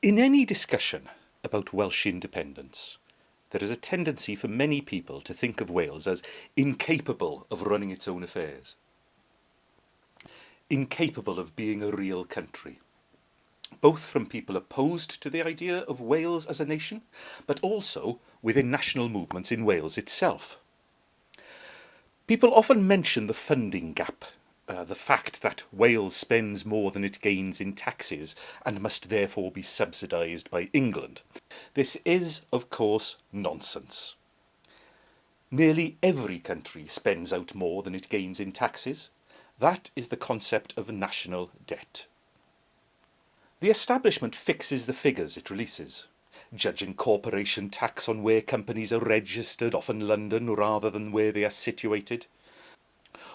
In any discussion about Welsh independence, there is a tendency for many people to think of Wales as incapable of running its own affairs, incapable of being a real country, both from people opposed to the idea of Wales as a nation, but also within national movements in Wales itself. People often mention the funding gap, the fact that Wales spends more than it gains in taxes and must therefore be subsidised by England. This is, of course, nonsense. Nearly every country spends out more than it gains in taxes. That is the concept of national debt. The establishment fixes the figures it releases, judging corporation tax on where companies are registered, often London rather than where they are situated,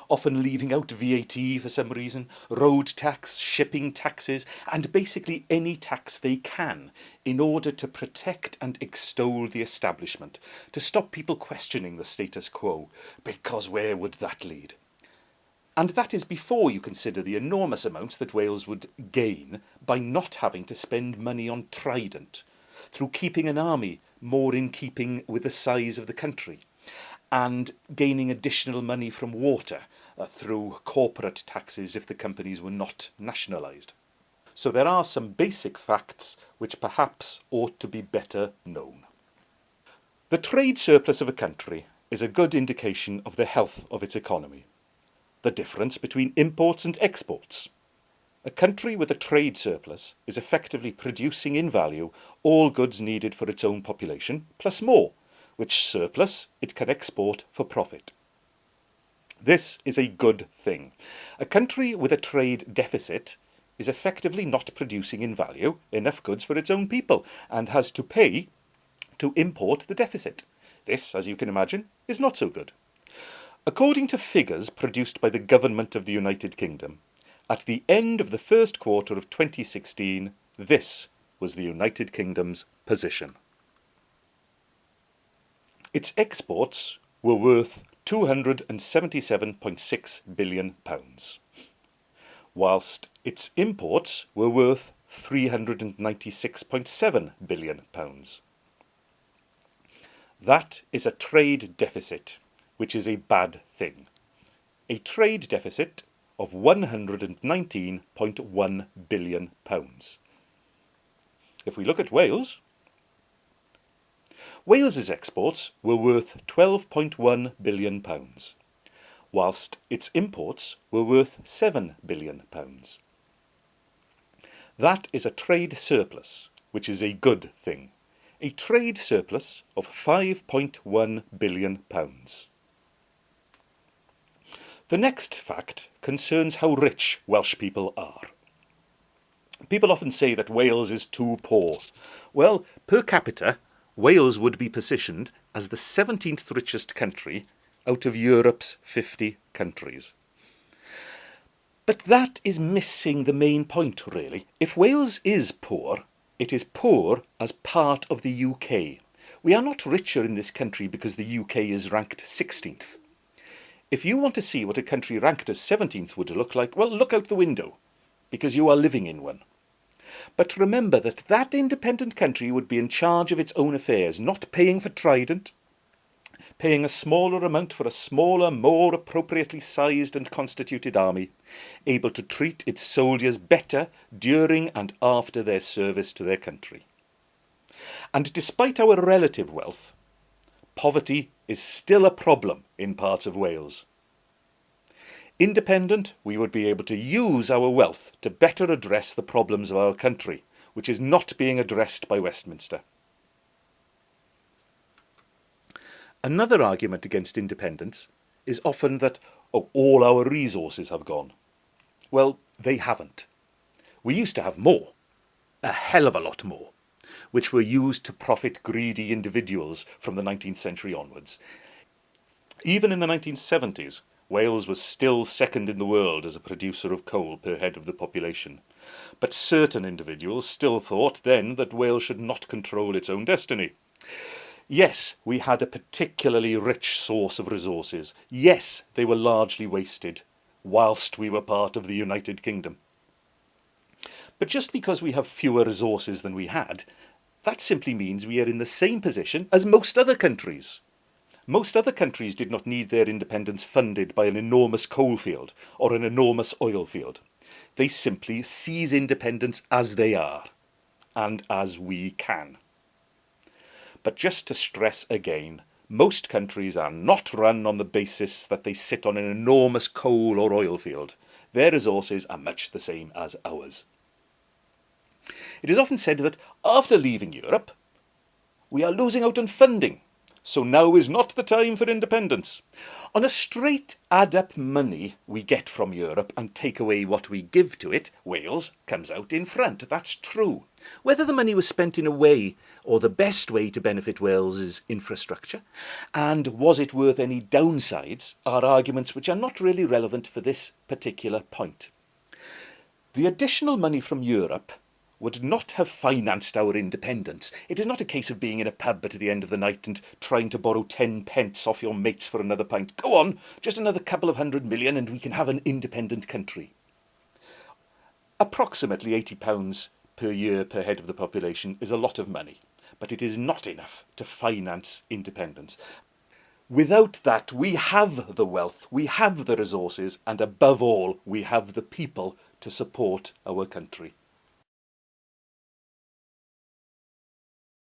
often leaving out VAT for some reason, road tax, shipping taxes, and basically any tax they can in order to protect and extol the establishment, to stop people questioning the status quo, because where would that lead? And that is before you consider the enormous amounts that Wales would gain by not having to spend money on Trident, through keeping an army more in keeping with the size of the country, and gaining additional money from water through corporate taxes if the companies were not nationalised. So there are some basic facts which perhaps ought to be better known. The trade surplus of a country is a good indication of the health of its economy. The difference between imports and exports. A country with a trade surplus is effectively producing in value all goods needed for its own population, plus more, which surplus it can export for profit. This is a good thing. A country with a trade deficit is effectively not producing in value enough goods for its own people and has to pay to import the deficit. This, as you can imagine, is not so good. According to figures produced by the Government of the United Kingdom, at the end of the first quarter of 2016, this was the United Kingdom's position. Its exports were worth £277.6 billion, whilst its imports were worth £396.7 billion. That is a trade deficit, which is a bad thing. A trade deficit of £119.1 billion. If we look at Wales, Wales's exports were worth £12.1 billion, whilst its imports were worth £7 billion. That is a trade surplus, which is a good thing. A trade surplus of £5.1 billion. The next fact concerns how rich Welsh people are. People often say that Wales is too poor. Well, per capita, Wales would be positioned as the 17th richest country out of Europe's 50 countries. But that is missing the main point, really. If Wales is poor, it is poor as part of the UK. We are not richer in this country because the UK is ranked 16th. If you want to see what a country ranked as 17th would look like, well, look out the window, because you are living in one. But remember that that independent country would be in charge of its own affairs, not paying for Trident, paying a smaller amount for a smaller, more appropriately sized and constituted army, able to treat its soldiers better during and after their service to their country. And despite our relative wealth, poverty is still a problem in parts of Wales. Independent, we would be able to use our wealth to better address the problems of our country, which is not being addressed by Westminster. Another argument against independence is often that all our resources have gone. Well, they haven't. We used to have more, a hell of a lot more, which were used to profit greedy individuals from the 19th century onwards. Even in the 1970s, Wales was still second in the world as a producer of coal per head of the population. But certain individuals still thought then that Wales should not control its own destiny. Yes, we had a particularly rich source of resources. Yes, they were largely wasted, whilst we were part of the United Kingdom. But just because we have fewer resources than we had, that simply means we are in the same position as most other countries. Most other countries did not need their independence funded by an enormous coalfield or an enormous oil field. They simply seize independence as they are, and as we can. But just to stress again, most countries are not run on the basis that they sit on an enormous coal or oil field. Their resources are much the same as ours. It is often said that after leaving Europe, we are losing out on funding, so now is not the time for independence. On a straight add-up money we get from Europe and take away what we give to it, Wales comes out in front. That's true. Whether the money was spent in a way or the best way to benefit Wales's infrastructure, and was it worth any downsides, are arguments which are not really relevant for this particular point. The additional money from Europe would not have financed our independence. It is not a case of being in a pub at the end of the night and trying to borrow 10 pence off your mates for another pint. Go on, just another couple of £100 million and we can have an independent country. Approximately £80 per year per head of the population is a lot of money, but it is not enough to finance independence. Without that, we have the wealth, we have the resources, and above all, we have the people to support our country.